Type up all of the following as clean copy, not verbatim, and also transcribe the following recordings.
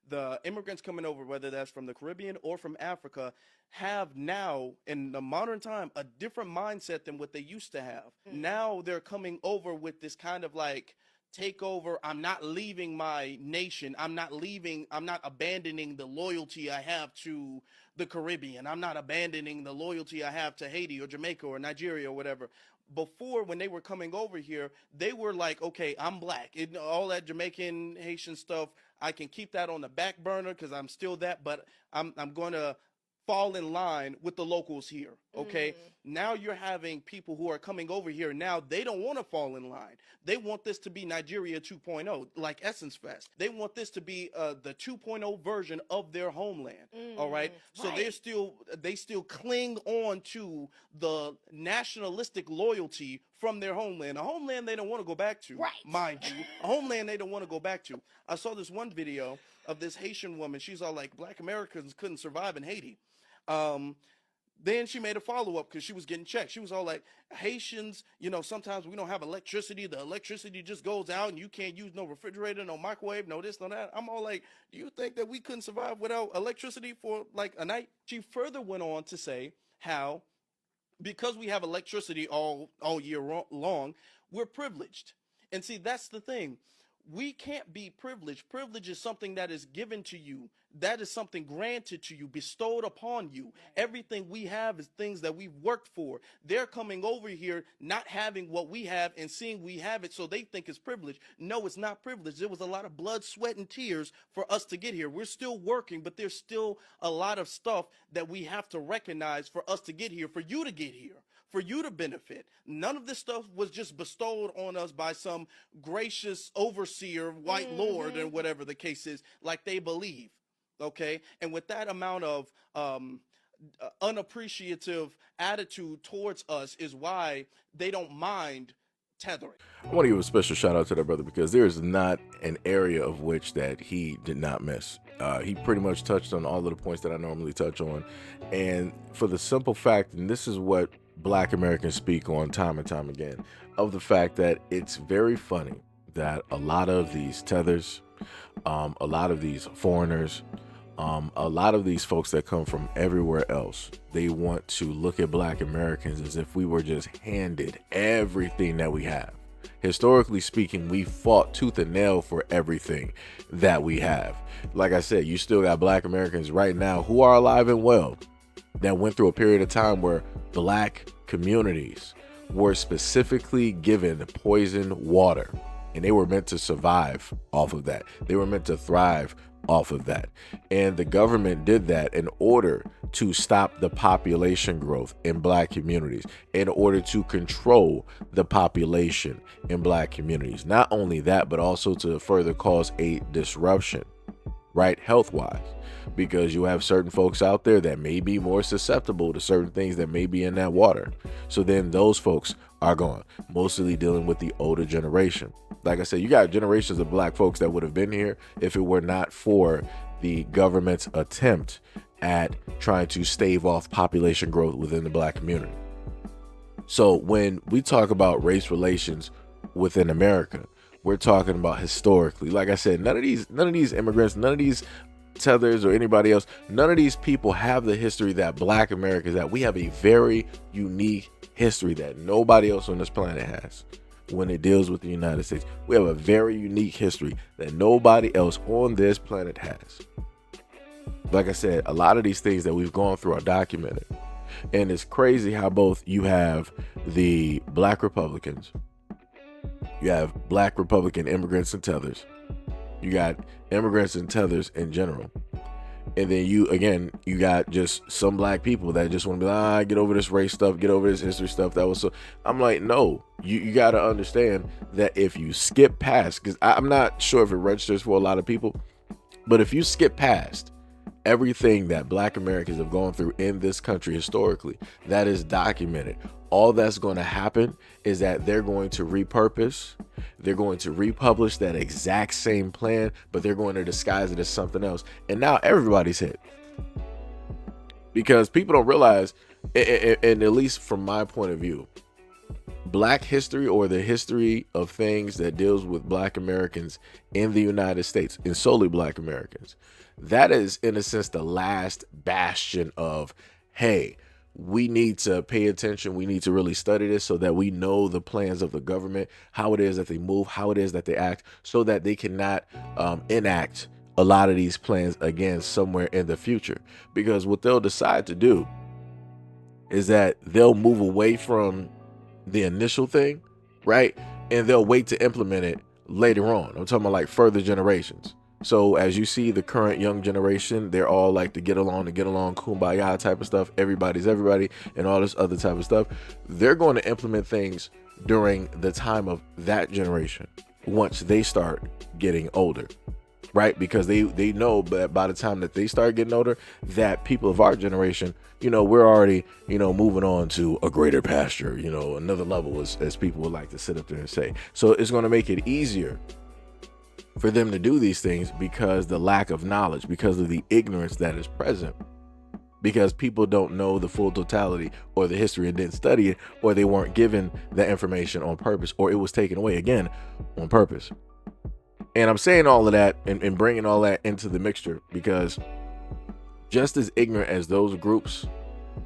the immigrants coming over, whether that's from the Caribbean or from Africa, have now in the modern time a different mindset than what they used to have. Now they're coming over with this kind of like take over. I'm not leaving my nation. I'm not abandoning the loyalty I have to the Caribbean. I'm not abandoning the loyalty I have to Haiti or Jamaica or Nigeria or whatever. Before, when they were coming over here, they were like, okay, I'm black. All that Jamaican, Haitian stuff, I can keep that on the back burner because I'm still that, but I'm going to fall in line with the locals here. Okay. Now you're having people who are coming over here. Now they don't want to fall in line. They want this to be Nigeria 2.0, like Essence Fest. They want this to be the 2.0 version of their homeland. All right. So they still cling on to the nationalistic loyalty from their homeland, a homeland they don't want to go back to, mind you, a homeland they don't want to go back to. I saw this one video of this Haitian woman. She's all like, Black Americans couldn't survive in Haiti. Then she made a follow-up because she was getting checked. She was all like, Haitians, sometimes we don't have electricity. The electricity just goes out and you can't use no refrigerator, no microwave, no this, no that. I'm all like, do you think that we couldn't survive without electricity for like a night? She further went on to say how because we have electricity all year long, we're privileged. And see, that's the thing. We can't be privileged. Privilege is something that is given to you. That is something granted to you, bestowed upon you. Everything we have is things that we've worked for. They're coming over here not having what we have and seeing we have it, so they think it's privilege. No, it's not privilege. There was a lot of blood, sweat, and tears for us to get here. We're still working, but there's still a lot of stuff that we have to recognize for us to get here, for you to get here, for you to benefit. None of this stuff was just bestowed on us by some gracious overseer, white lord, and whatever the case is, like they believe. Okay. And with that amount of unappreciative attitude towards us is why they don't mind tethering. I want to give a special shout out to that brother because there is not an area of which that he did not miss. He pretty much touched on all of the points that I normally touch on. And for the simple fact, and this is what Black Americans speak on time and time again, of the fact that it's very funny that a lot of these tethers, a lot of these foreigners, a lot of these folks that come from everywhere else, they want to look at Black Americans as if we were just handed everything that we have. Historically speaking, we fought tooth and nail for everything that we have. Like I said, you still got Black Americans right now who are alive and well that went through a period of time where Black communities were specifically given poisoned water, and they were meant to survive off of that. They were meant to thrive off of that. And the government did that in order to stop the population growth in Black communities, in order to control the population in Black communities. Not only that, but also to further cause a disruption, right, health-wise, because you have certain folks out there that may be more susceptible to certain things that may be in that water. So then those folks are gone, mostly dealing with the older generation. Like I said, you got generations of Black folks that would have been here if it were not for the government's attempt at trying to stave off population growth within the Black community. So when we talk about race relations within America, we're talking about historically. Like I said, none of these immigrants, none of these tethers or anybody else, none of these people have the history that Black America is at. We have a very unique history that nobody else on this planet has. When it deals with the United States, we have a very unique history that nobody else on this planet has. Like I said, a lot of these things that we've gone through are documented. And it's crazy how both you have the Black Republicans, you have Black Republican immigrants and tethers, you got immigrants and tethers in general. And then you got just some Black people that just want to be like, get over this race stuff, get over this history stuff. That was so. I'm like, no, you got to understand that if you skip past, because I'm not sure if it registers for a lot of people, but if you skip past everything that Black Americans have gone through in this country historically, that is documented. All that's going to happen is that they're going to repurpose, they're going to republish that exact same plan, but they're going to disguise it as something else. And now everybody's hit. Because people don't realize, and at least from my point of view, Black history, or the history of things that deals with Black Americans in the United States, and solely Black Americans, that is in a sense the last bastion of, hey, we need to pay attention. We need to really study this so that we know the plans of the government, how it is that they move, how it is that they act, so that they cannot enact a lot of these plans again somewhere in the future. Because what they'll decide to do is that they'll move away from the initial thing, right? And they'll wait to implement it later on. I'm talking about like further generations. So as you see the current young generation, they're all like the get along, kumbaya type of stuff. Everybody's everybody and all this other type of stuff. They're going to implement things during the time of that generation once they start getting older, right? Because they know that by the time that they start getting older, that people of our generation, we're already, moving on to a greater pasture, another level, as people would like to sit up there and say. So it's going to make it easier for them to do these things because the lack of knowledge, because of the ignorance that is present, because people don't know the full totality or the history and didn't study it, or they weren't given the information on purpose, or it was taken away again on purpose. And I'm saying all of that and bringing all that into the mixture because just as ignorant as those groups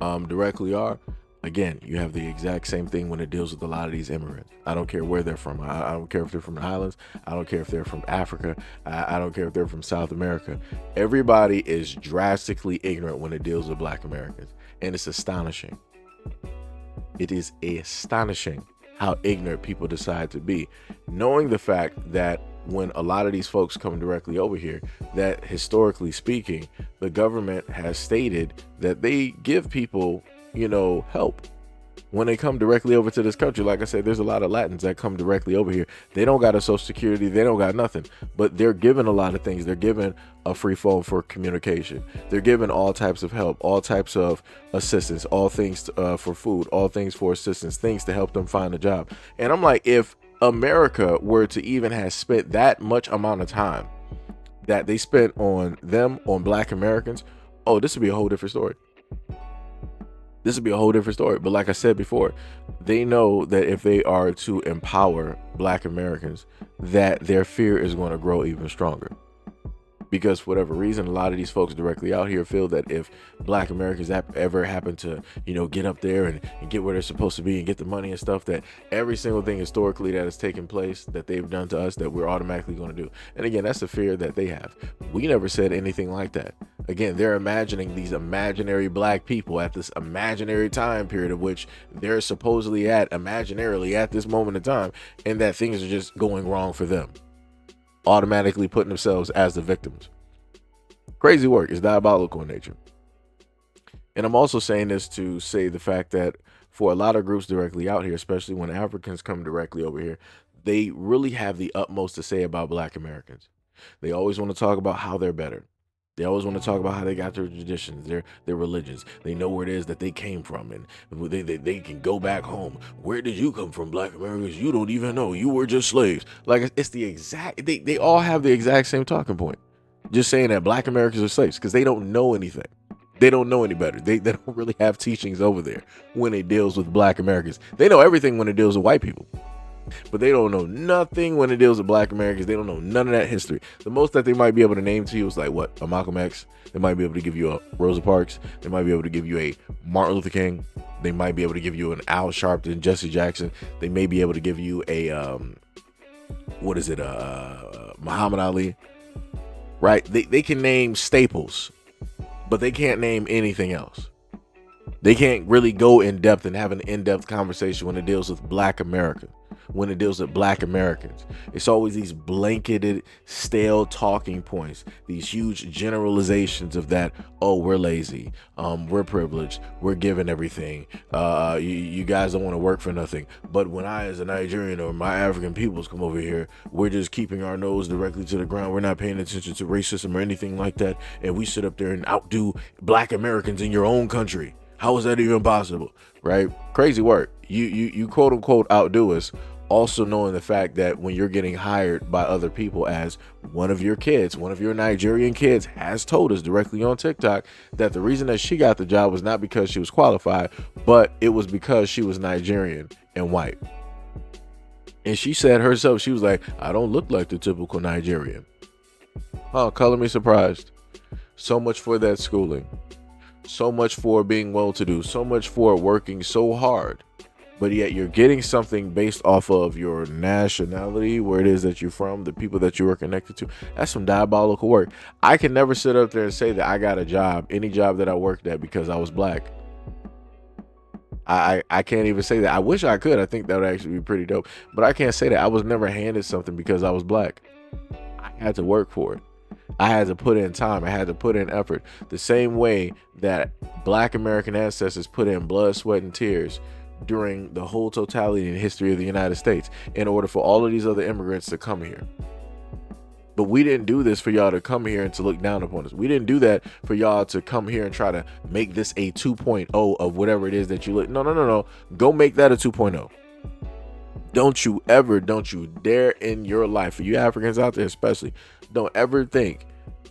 directly are, again, you have the exact same thing when it deals with a lot of these immigrants. I don't care where they're from. I don't care if they're from the Highlands. I don't care if they're from Africa. I don't care if they're from South America. Everybody is drastically ignorant when it deals with Black Americans. And it's astonishing. It is astonishing how ignorant people decide to be, knowing the fact that when a lot of these folks come directly over here, that historically speaking, the government has stated that they give people help when they come directly over to this country. Like I said, there's a lot of Latins that come directly over here. They don't got a Social Security. They don't got nothing, but they're given a lot of things. They're given a free phone for communication. They're given all types of help, all types of assistance, all things for food, all things for assistance, things to help them find a job. And I'm like, if America were to even have spent that much amount of time that they spent on them, on Black Americans, oh, this would be a whole different story. This would be a whole different story. But like I said before, they know that if they are to empower Black Americans, that their fear is going to grow even stronger. Because for whatever reason, a lot of these folks directly out here feel that if Black Americans ever happen to, get up there and get where they're supposed to be and get the money and stuff, that every single thing historically that has taken place that they've done to us, that we're automatically going to do. And again, that's the fear that they have. We never said anything like that. Again, they're imagining these imaginary Black people at this imaginary time period of which they're supposedly at imaginarily at this moment in time, and that things are just going wrong for them, automatically putting themselves as the victims. Crazy work. Is diabolical in nature. And I'm also saying this to say the fact that for a lot of groups directly out here, especially when Africans come directly over here, they really have the utmost to say about Black Americans. They always want to talk about how they're better. They always want to talk about how they got their traditions, their religions. They know where it is that they came from, and they can go back home. Where did you come from, Black Americans? You don't even know. You were just slaves. Like, it's the exact, they all have the exact same talking point. Just saying that Black Americans are slaves because they don't know anything. They don't know any better. They don't really have teachings over there when it deals with Black Americans. They know everything when it deals with white people, but they don't know nothing when it deals with Black Americans. They don't know none of that history. The most that they might be able to name to you is like what? A Malcolm X. They might be able to give you a Rosa Parks. They might be able to give you a Martin Luther King. They might be able to give you an Al Sharpton, Jesse Jackson. They may be able to give you a Muhammad Ali. Right? They can name staples, but they can't name anything else. They can't really go in depth and have an in-depth conversation when it deals with Black America, when it deals with Black Americans. It's always these blanketed, stale talking points, these huge generalizations of that, oh, we're lazy, we're privileged, we're given everything, you guys don't want to work for nothing. But when I, as a Nigerian, or my African peoples come over here, we're just keeping our nose directly to the ground. We're not paying attention to racism or anything like that. And we sit up there and outdo Black Americans in your own country. How is that even possible? Right? Crazy work. You quote unquote outdo us, also knowing the fact that when you're getting hired by other people, as one of your kids, one of your Nigerian kids has told us directly on TikTok, that the reason that she got the job was not because she was qualified, but it was because she was Nigerian and white. And she said herself, she was like, I don't look like the typical Nigerian. Oh, color me surprised. So much for that schooling. So much for being well-to-do. So much for working so hard. But yet you're getting something based off of your nationality, where it is that you're from, the people that you are connected to. That's some diabolical work. I can never sit up there and say that I got a job, any job that I worked at, because I was black. I can't even say that. I wish I could. I think that would actually be pretty dope. But I can't say that. I was never handed something because I was black. I had to work for it. I had to put in time. I had to put in effort. The same way that black American ancestors put in blood, sweat, and tears during the whole totality and history of the United States in order for all of these other immigrants to come here. But we didn't do this for y'all to come here and to look down upon us. We didn't do that for y'all to come here and try to make this a 2.0 of whatever it is that you look. No. Go make that a 2.0. Don't you dare in your life, for you Africans out there especially, don't ever think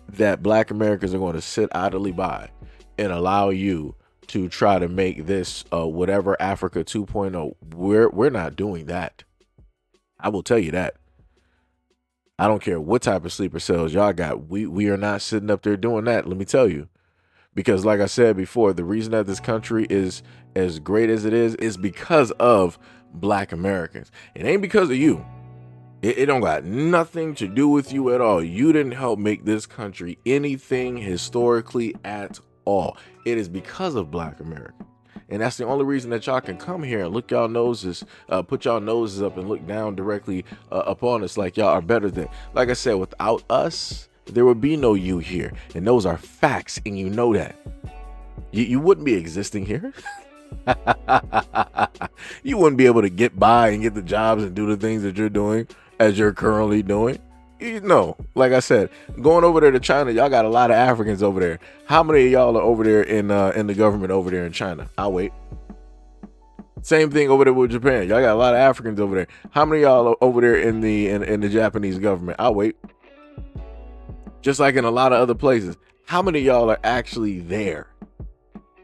that black Americans are going to sit idly by and allow you to try to make this whatever Africa 2.0. We're not doing that. I will tell you that. I don't care what type of sleeper cells y'all got. We are not sitting up there doing that. Let me tell you. Because like I said before, the reason that this country is as great as it is because of black Americans. It ain't because of you. It don't got nothing to do with you at all. You didn't help make this country anything historically at all. It is because of black Americans. And that's the only reason that y'all can come here and look y'all noses, put y'all noses up and look down directly upon us like y'all are better than. Like I said, without us, there would be no you here. And those are facts, and you know that. You wouldn't be existing here. You wouldn't be able to get by and get the jobs and do the things that you're doing as you're currently doing. You know, like I said, going over there to China, y'all got a lot of Africans over there. How many of y'all are over there in the government over there in China? I'll wait. Same thing over there with Japan. Y'all got a lot of Africans over there. How many of y'all are over there in the Japanese government? I'll wait. Just like in a lot of other places. How many of y'all are actually there?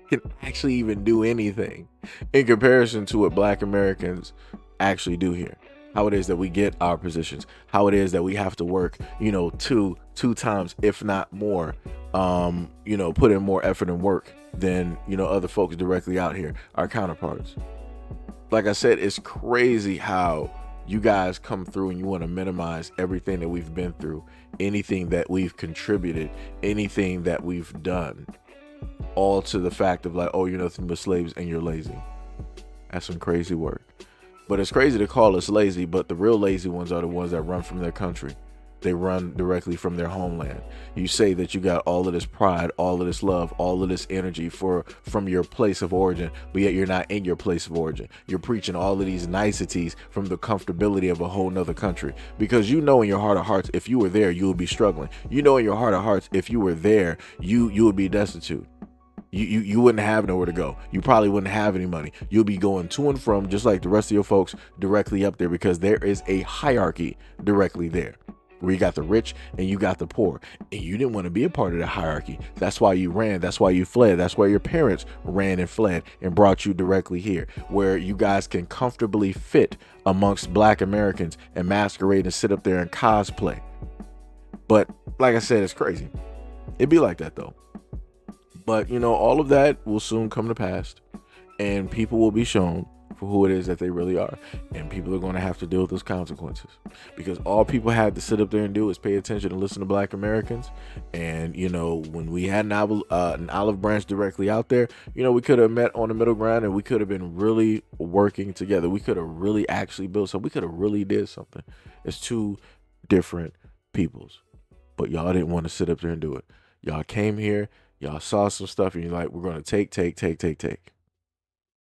Can actually even do anything in comparison to what black Americans actually do here? How it is that we get our positions, how it is that we have to work, two times, if not more, put in more effort and work than, other folks directly out here, our counterparts. Like I said, it's crazy how you guys come through and you want to minimize everything that we've been through, anything that we've contributed, anything that we've done, all to the fact of like, oh, you're nothing but slaves and you're lazy. That's some crazy work. But it's crazy to call us lazy, but the real lazy ones are the ones that run from their country. They run directly from their homeland. You say that you got all of this pride, all of this love, all of this energy from your place of origin, but yet you're not in your place of origin. You're preaching all of these niceties from the comfortability of a whole nother country. Because you know in your heart of hearts, if you were there, you would be struggling. You know in your heart of hearts, if you were there, you would be destitute. You wouldn't have nowhere to go. You probably wouldn't have any money. You'll be going to and from just like the rest of your folks directly up there, because there is a hierarchy directly there where you got the rich and you got the poor, and you didn't want to be a part of that hierarchy. That's why you ran. That's why you fled. That's why your parents ran and fled and brought you directly here, where you guys can comfortably fit amongst black Americans and masquerade and sit up there and cosplay. But like I said, it's crazy. It'd be like that though. But, all of that will soon come to pass, and people will be shown for who it is that they really are. And people are going to have to deal with those consequences, because all people had to sit up there and do is pay attention and listen to black Americans. And, when we had an olive branch directly out there, we could have met on the middle ground, and we could have been really working together. We could have really actually built something. We could have really did something. It's two different peoples, but y'all didn't want to sit up there and do it. Y'all came here. Y'all saw some stuff and you're like, we're going to take.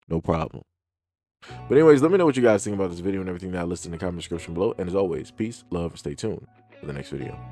No problem. But anyways, let me know what you guys think about this video and everything that I listed in the comment description below. And as always, peace, love, and stay tuned for the next video.